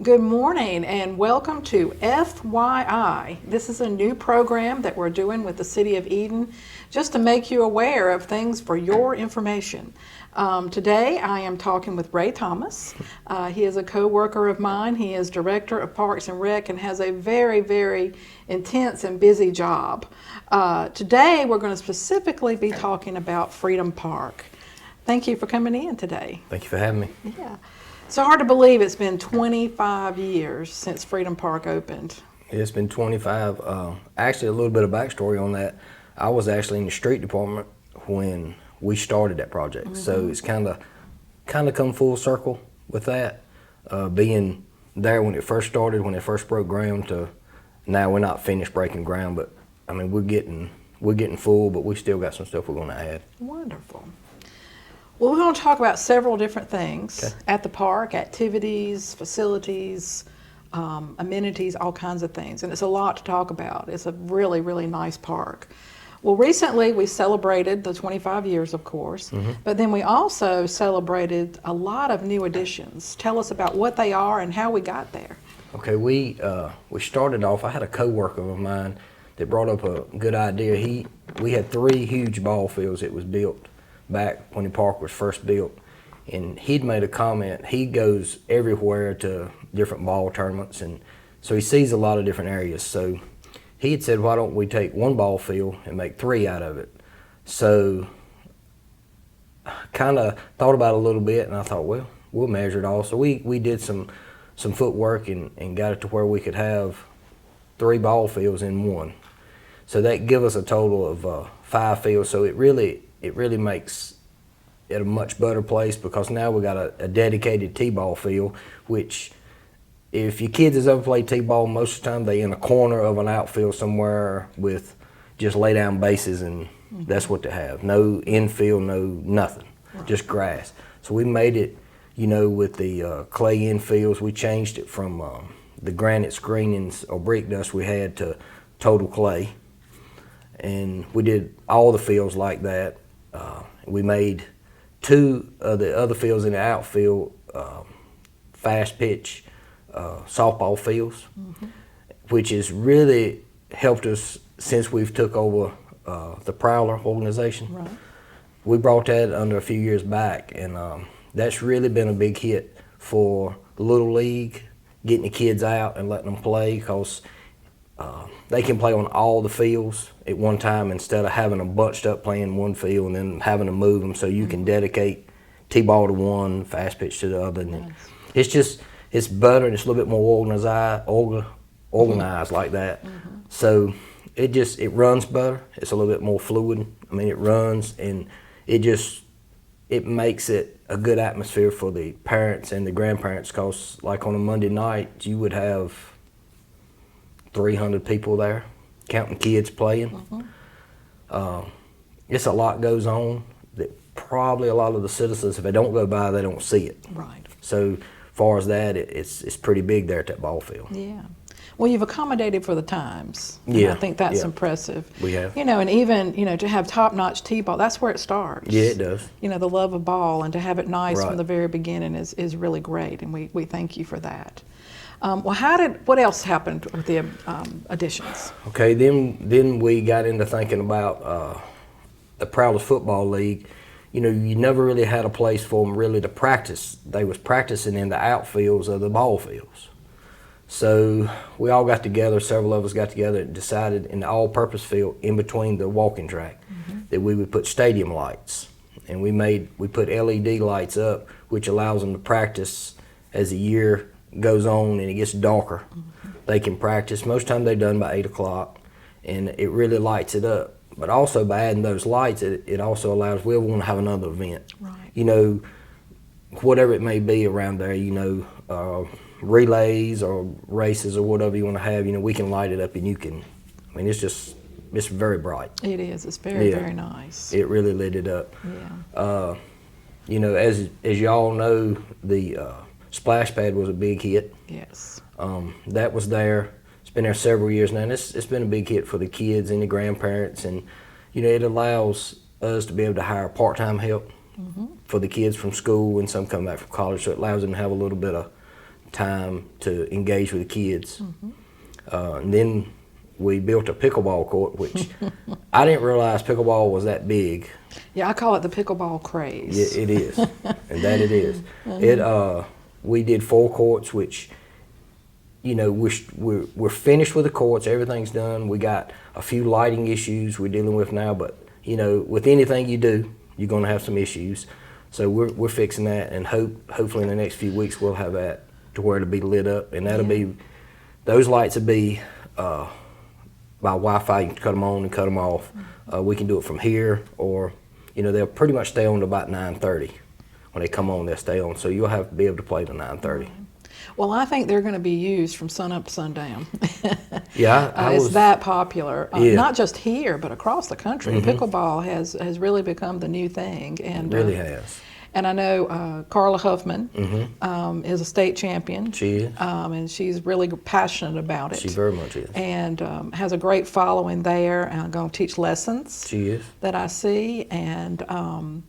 Good morning and welcome to F.Y.I. This is a new program that we're doing with the City of Eden just to make you aware of things for your information. Today I am talking with Ray Thomas. He is a co-worker of mine. He is Director of Parks and Rec and has a very intense and busy job. Today we're going to specifically be talking about Freedom Park. Thank you for coming in today. Thank you for having me. Yeah. It's hard to believe it's been 25 years since Freedom Park opened. It's been 25. Actually, a little bit of backstory on that. I was actually in the street department when we started that project. So it's kind of come full circle with that. Being there when it first started, when it first broke ground, to now we're not finished breaking ground, but I mean we're getting full, but we still got some stuff we're going to add. Wonderful. Well, we're going to talk about several different things Okay. at the park, activities, facilities, amenities, all kinds of things. And it's a lot to talk about. It's a really nice park. Well, recently we celebrated the 25 years, of course, but then we also celebrated a lot of new additions. Tell us about what they are and how we got there. Okay, we started off. I had a coworker of mine that brought up a good idea. We had 3 huge ball fields that was built back when the park was first built, and he'd made a comment. He goes everywhere to different ball tournaments, and so he sees a lot of different areas. So he had said, why don't we take one ball field and make 3 out of it? So I kind of thought about it a little bit, and I thought, well, we'll measure it all. So we did some footwork and got it to where we could have 3 ball fields in one. So that give us a total of 5 fields. So it really makes it a much better place, because now we got a dedicated T-ball field, which if your kids has ever played T-ball, most of the time they in a corner of an outfield somewhere with just lay down bases, and that's what they have. No infield, no nothing, just grass. So we made it, with the clay infields. We changed it from the granite screenings or brick dust we had to total clay. And we did all the fields like that. We made 2 of the other fields in the outfield fast pitch softball fields, which has really helped us since we've took over the Prowler organization. Right. We brought that under a few years back, and that's really been a big hit for the Little League, getting the kids out and letting them play, because they can play on all the fields at one time instead of having them bunched up playing one field and then having to move them. So you can dedicate T-ball to one, fast pitch to the other. And it's better, and it's a little bit more organized like that. So it runs better. It's a little bit more fluid. I mean, it runs, and it makes it a good atmosphere for the parents and the grandparents, because like on a Monday night, you would have 300 people there, counting kids playing. It's a lot goes on that probably a lot of the citizens, if they don't go by, they don't see it. Right. So far as that, it's pretty big there at that ball field. Yeah. Well, you've accommodated for the times. And Yeah, I think that's yeah. impressive. We have. And even, to have top-notch T-ball, that's where it starts. Yeah, it does. The love of ball, and to have it nice Right. from the very beginning is really great, and we thank you for that. What else happened with the additions? Okay, then we got into thinking about the Prowlers Football League. You never really had a place for them really to practice. They was practicing in the outfields of the ball fields. So we all got together, several of us got together and decided in the all-purpose field in between the walking track that we would put stadium lights. And we put LED lights up, which allows them to practice as the year goes on and it gets darker. They can practice. Most time they're done by 8 o'clock, and it really lights it up. But also by adding those lights, it also allows, we want to have another event. Right. Whatever it may be around there, relays or races or whatever you want to have, we can light it up, and it's very bright. It is. It's very nice. It really lit it up. Yeah. As y'all know, the splash pad was a big hit. Yes. That was there. It's been there several years now, and it's been a big hit for the kids and the grandparents, and it allows us to be able to hire part-time help for the kids from school, and some come back from college, so it allows them to have a little bit of time to engage with the kids. And then we built a pickleball court, which I didn't realize pickleball was that big. Yeah, I call it the pickleball craze. Yeah, it is, and that it is. We did 4 courts, which, you know, we're finished with the courts. Everything's done. We got a few lighting issues we're dealing with now, but you know, with anything you do, you're going to have some issues. So we're fixing that, and hopefully in the next few weeks we'll have that to where it'll be lit up, and that'll be, those lights will be by Wi-Fi. You can cut them on and cut them off. We can do it from here, or you know, they'll pretty much stay on to about 9:30. When they come on, they'll stay on. So you'll have to be able to play till 9:30. Well, I think they're going to be used from sun up to sundown. Yeah, it's that popular, Yeah. not just here, but across the country. Pickleball has really become the new thing. And It really has. And I know Carla Huffman is a state champion. She is. And she's really passionate about it. She very much is. And has a great following there. And I'm going to teach lessons She is. that I see. And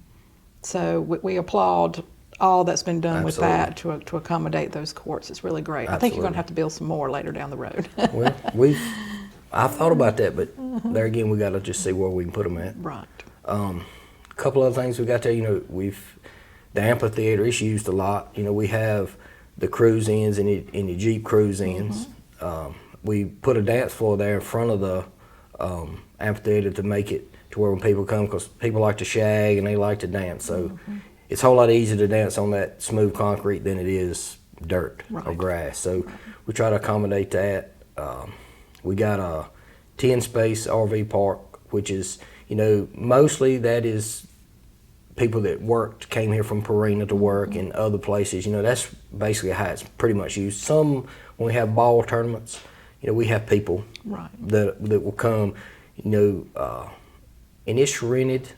so we applaud all that's been done with that to accommodate those courts. It's really great. I think you're going to have to build some more later down the road. Well, I've thought about that, but there again, we got to just see where we can put them at. Right. A couple other things we got there. You know, the amphitheater is used a lot. You know, we have the cruise ins and the Jeep cruise ins. We put a dance floor there in front of the amphitheater to make it to where when people come, because people like to shag and they like to dance. So it's a whole lot easier to dance on that smooth concrete than it is dirt or grass. So we try to accommodate that. We got a 10-space RV park, which is, you know, mostly that is people that came here from Perina to work and other places. You know, that's basically how it's pretty much used. Some, when we have ball tournaments, you know, we have people that will come, you know, and it's rented,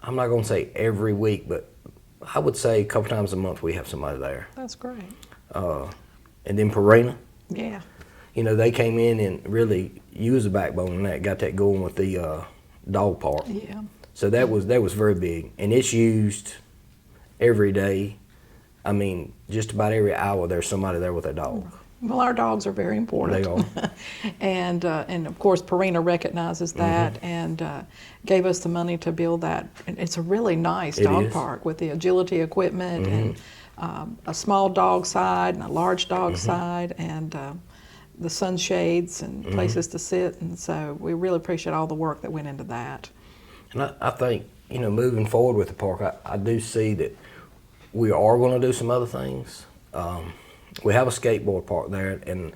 I'm not going to say every week, but I would say a couple times a month we have somebody there. That's great. And then Perina. Yeah. You know, they came in and really used the backbone and that, got that going with the dog park. Yeah. So that was very big, and it's used every day. I mean, just about every hour there's somebody there with a dog. Well, our dogs are very important. They are. and of course, Perina recognizes that and gave us the money to build that. And it's a really nice dog park with the agility equipment and a small dog side and a large dog side and the sunshades and places to sit. And so we really appreciate all the work that went into that. And I think, you know, moving forward with the park, I do see that we are going to do some other things. We have a skateboard park there, and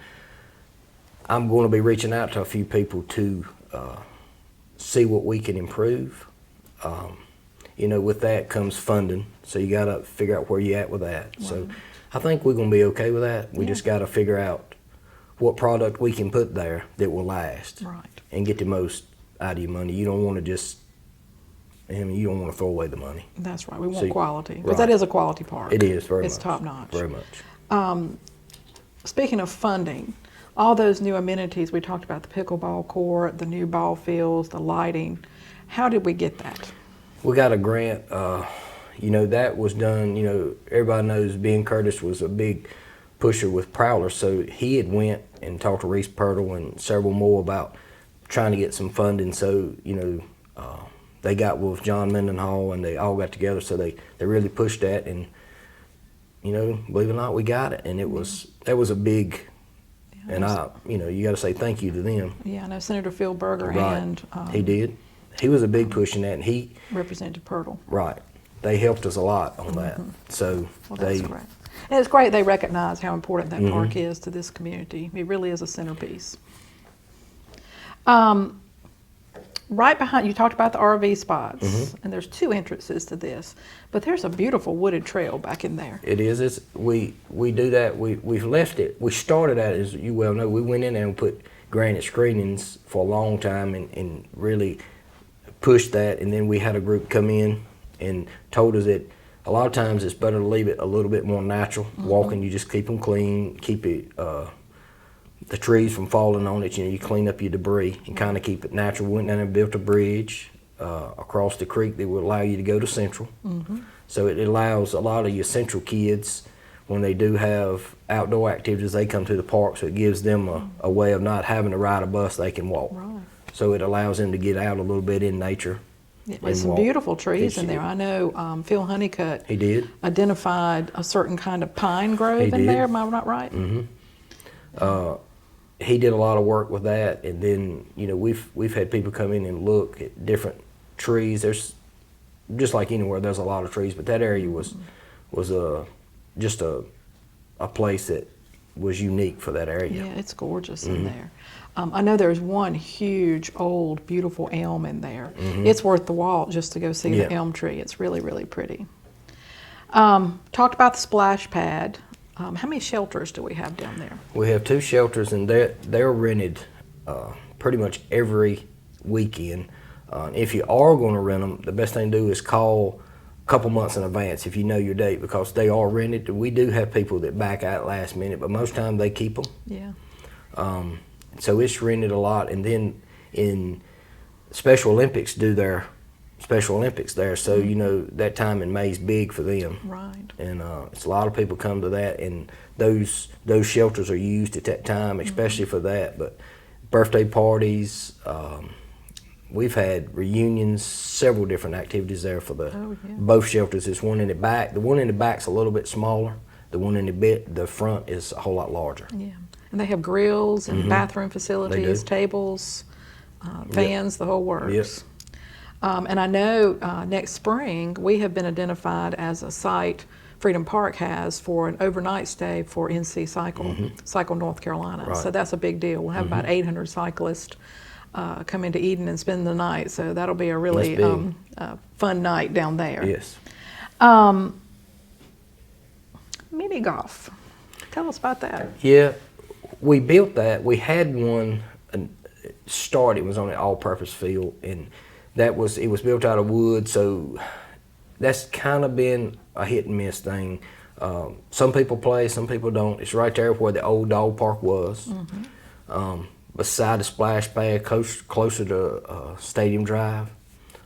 I'm going to be reaching out to a few people to see what we can improve. You know, with that comes funding, so you got to figure out where you're at with that. Right. So I think we're going to be okay with that. We just got to figure out what product we can put there that will last and get the most out of your money. You don't want to just, I mean, you don't want to throw away the money. That's right. We want quality, because that is a quality park. It is, very much. It's top notch. Very much. Speaking of funding, all those new amenities, we talked about the pickleball court, the new ball fields, the lighting. How did we get that? We got a grant. You know, that was done, you know, everybody knows Ben Curtis was a big pusher with Prowler, so he had went and talked to Reese Pirtle and several more about trying to get some funding. So, you know, they got with John Mendenhall and they all got together, so they really pushed that, and you know, believe it or not, we got it, and that was a big, and you know, you got to say thank you to them. Yeah, I know Senator Phil Berger and he did. He was a big push in that, and he Representative Pirtle. Right, they helped us a lot on that. So that's great. And it's great they recognize how important that park is to this community. It really is a centerpiece. Right behind, you talked about the RV spots, and there's 2 entrances to this, but there's a beautiful wooded trail back in there. It is. We do that. We've left it. We started out, as you well know, we went in there and put granite screenings for a long time and really pushed that, and then we had a group come in and told us that a lot of times it's better to leave it a little bit more natural. Walking, you just keep them clean, keep it the trees from falling on it. You know, you clean up your debris and kind of keep it natural. We went down and built a bridge across the creek that would allow you to go to Central. So it allows a lot of your Central kids, when they do have outdoor activities, they come to the park, so it gives them a way of not having to ride a bus, they can walk. Right. So it allows them to get out a little bit in nature. Yeah, and there's some walk. beautiful trees in there. I know Phil Honeycutt He did. identified a certain kind of pine grove He in did. there. Am I not right? He did a lot of work with that, and then we've had people come in and look at different trees. There's just like anywhere, there's a lot of trees, but that area was just a place that was unique for that area. Yeah, it's gorgeous in there. I know there's one huge, old, beautiful elm in there. It's worth the walk just to go see the elm tree. It's really, really pretty. Talked about the splash pad. How many shelters do we have down there? We have 2 shelters, and they're rented pretty much every weekend. If you are going to rent them, the best thing to do is call a couple months in advance if you know your date, because they are rented. We do have people that back out last minute, but most time they keep them. Yeah. So it's rented a lot, and then in Special Olympics do their Special Olympics there, so that time in May is big for them. Right. And it's a lot of people come to that, and those shelters are used at that time, especially for that. But birthday parties, we've had reunions, several different activities there for both shelters. There's one in the back. The one in the back's a little bit smaller. The one in the front is a whole lot larger. Yeah. And they have grills and bathroom facilities, tables, fans, the whole works. Yes. And I know next spring we have been identified as a site Freedom Park has for an overnight stay for NC Cycle North Carolina. Right. So that's a big deal. We'll have about 800 cyclists come into Eden and spend the night. So that'll be a really fun night down there. Yes. Mini golf. Tell us about that. Yeah, we built that. We had one start. It was on an all-purpose field, and it was built out of wood. So that's kind of been a hit and miss thing. Some people play, some people don't. It's right there where the old dog park was, beside the splash pad, closer to Stadium Drive.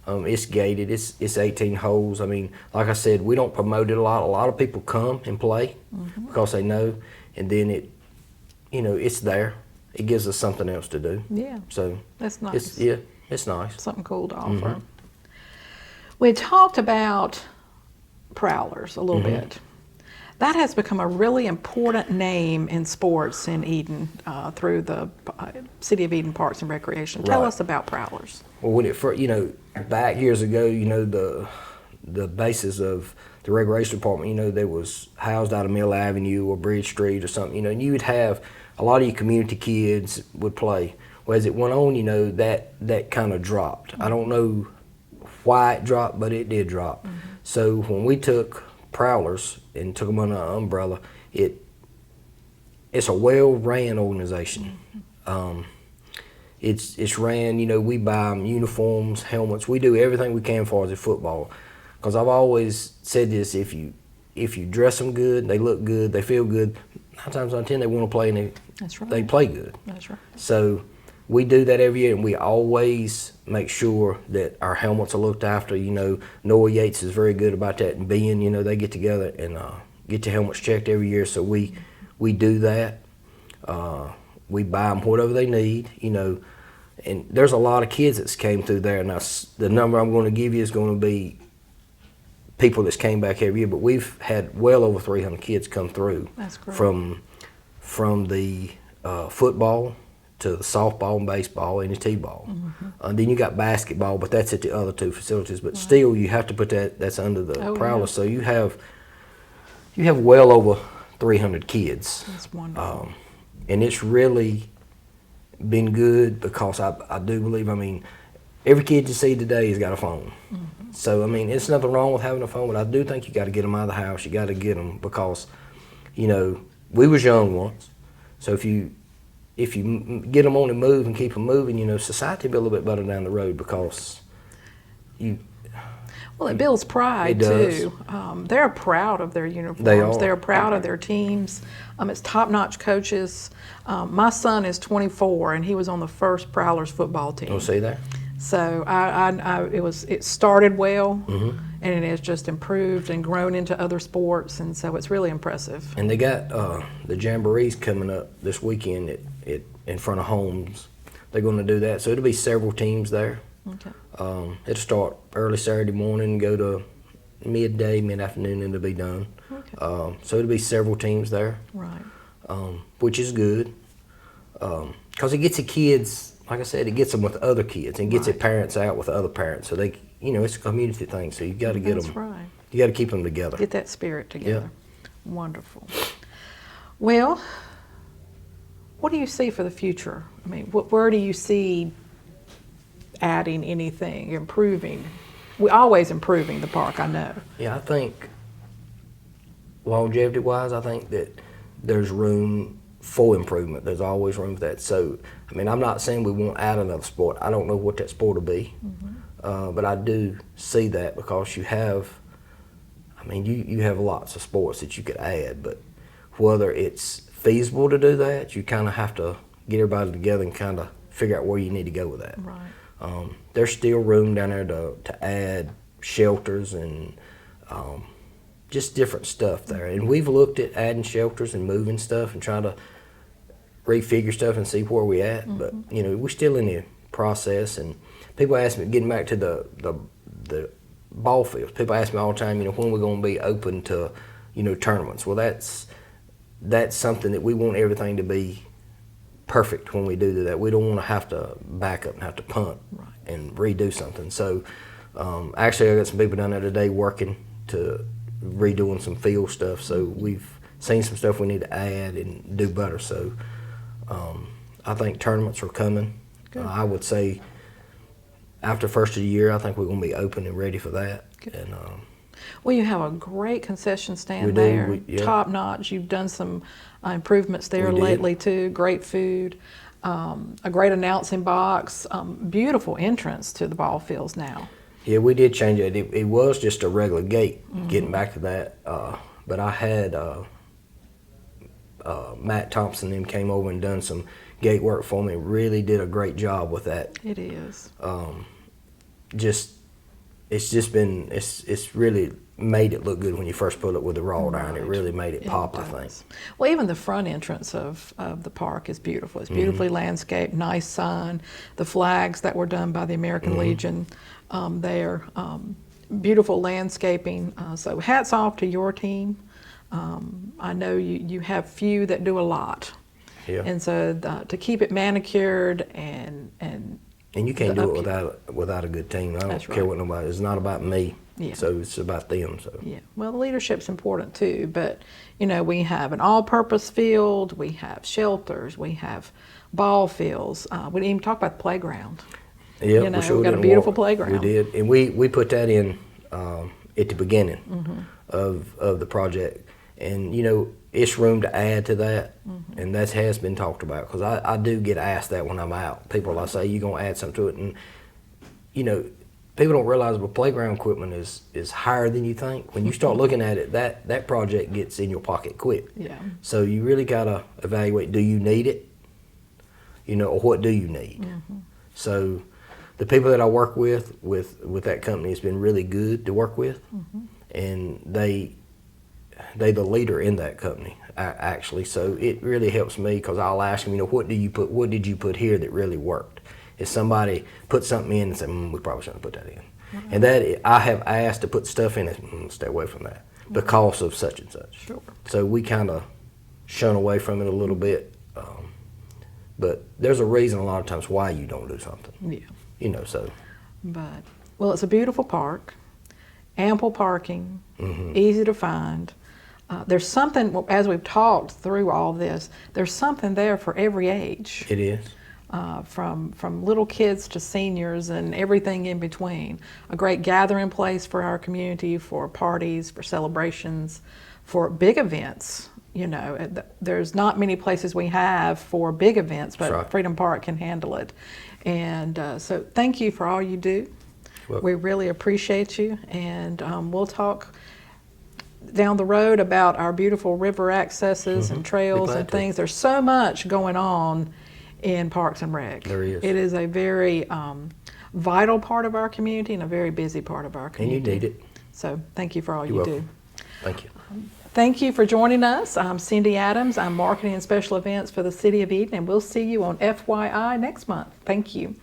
It's gated. It's 18 holes. I mean, like I said, we don't promote it a lot. A lot of people come and play because they know, and then it's there. It gives us something else to do. Yeah. So that's nice. It's nice. Something cool to offer. We talked about prowlers a little bit. That has become a really important name in sports in Eden through the City of Eden Parks and Recreation. Tell us about prowlers. Well, when back years ago, the basis of the recreation department, they was housed out of Mill Avenue or Bridge Street or something, and you would have a lot of your community kids would play. Well, as it went on, that kind of dropped. I don't know why it dropped, but it did drop. So when we took prowlers and took them under an umbrella, it's a well-ran organization. It's ran, we buy them uniforms, helmets. We do everything we can for as a football. Because I've always said this, if you dress them good, they look good, they feel good, 9 times out of 10 they want to play, and they play good. That's right. So we do that every year, and we always make sure that our helmets are looked after. Noah Yates is very good about that, and Ben, they get together and get the helmets checked every year. So we do that. We buy them whatever they need, and there's a lot of kids that's came through there. Now, the number I'm going to give you is going to be people that's came back every year, but we've had well over 300 kids come through. That's great. From the football to the softball and baseball and the t-ball. And then you got basketball, but that's at the other 2 facilities. But still, you have to put that's under the prowler. So you have well over 300 kids. That's wonderful. And it's really been good because I do believe, every kid you see today has got a phone. So, it's nothing wrong with having a phone, but I do think you got to get them out of the house. You got to get them because, we was young once. So if you get them on the move and keep them moving, society will be a little bit better down the road because Well, it builds pride too. They're proud of their uniforms. They are. They're proud of their teams. It's top-notch coaches. My son is 24, and he was on the first Prowlers football team. see that? So it started well, and it has just improved and grown into other sports, and so it's really impressive. And they got the jamborees coming up this weekend in front of homes. They're going to do that, so it'll be several teams there. Okay. It'll start early Saturday morning, go to midday, mid-afternoon, and it'll be done. Okay. So it'll be several teams there, Right. which is good, because it gets the kids, like I said, it gets them with other kids and gets Right. the parents out with other parents. So they, it's a community thing. So you got to get That's them. right. You got to keep them together. Get that spirit together. Wonderful. Well, what do you see for the future? I mean, where do you see adding anything, improving? We're always improving the park, I know. Yeah, I think longevity-wise, I think that there's room for improvement. There's always room for that. So, I mean, I'm not saying we won't add another sport. I don't know what that sport will be, but I do see that because you have, I mean, you have lots of sports that you could add, but whether it's feasible to do that, you kind of have to get everybody together and kind of figure out where you need to go with that. Right. There's still room down there to add shelters and just different stuff there. And we've looked at adding shelters and moving stuff and trying to refigure stuff and see where we're at. But, we're still in the process. And people ask me, getting back to the ball fields, people ask me all the time, when we're going to be open to, tournaments. Well, that's something that we want everything to be perfect when we do that. We don't want to have to back up and have to punt and redo something. So actually I got some people down there today working to redoing some field stuff. So we've seen some stuff we need to add and do better. So I think tournaments are coming. I would say after first of the year, I think we're going to be open and ready for that. Good. And Well, you have a great concession stand We do, there, yeah. top notch. You've done some improvements there We did. lately too. Great food, a great announcing box, beautiful entrance to the ball fields now. yeah, we did change it. It was just a regular gate, getting back to that. But I had Matt Thompson and them came over and done some gate work for me. Really did a great job with that. It is. It's really made it look good when you first put it with the wrought iron. It Right. really made it pop, I does. think. Well, even the front entrance of the park is beautiful. It's beautifully landscaped, nice sign, the flags that were done by the American Legion there, beautiful landscaping. So hats off to your team. I know you have few that do a lot. Yeah. And so to keep it manicured and And you can't the do it upkeep. without a good team. I don't That's care right. what nobody. It's not about me. Yeah. So it's about them. So Yeah, well, the leadership's important too, but we have an all-purpose field, we have shelters, we have ball fields. We didn't even talk about the playground. yeah, we got a didn't beautiful walk. playground. We did, and we put that in at the beginning of the project, and it's room to add to that, and that has been talked about because I do get asked that when I'm out. People I say, you gonna add something to it, and people don't realize the playground equipment is higher than you think. When you start looking at it, that project gets in your pocket quick. Yeah. So you really gotta evaluate: do you need it? Or what do you need? So the people that I work with that company has been really good to work with, and they the leader in that company actually. So it really helps me because I'll ask them, what did you put here that really worked? If somebody put something in and said, we probably shouldn't put that in, and that I have asked to put stuff in it, stay away from that because of such and such. Sure. So we kind of shun away from it a little bit, but there's a reason a lot of times why you don't do something. Yeah. So. But, well, it's a beautiful park, ample parking, easy to find. There's something, as we've talked through all this, there's something there for every age. It is. From little kids to seniors and everything in between. A great gathering place for our community, for parties, for celebrations, for big events. There's not many places we have for big events, but That's right. Freedom Park can handle it. And so thank you for all you do. We really appreciate you, and we'll talk down the road about our beautiful river accesses and trails glad and to. things. There's so much going on in Parks and Rec. There is. It is a very vital part of our community and a very busy part of our And community. you need it. So thank you for all You're you welcome. do. Thank you. Thank you for joining us. I'm Cindy Adams. I'm Marketing and Special Events for the City of Eden, and we'll see you on FYI next month. Thank you.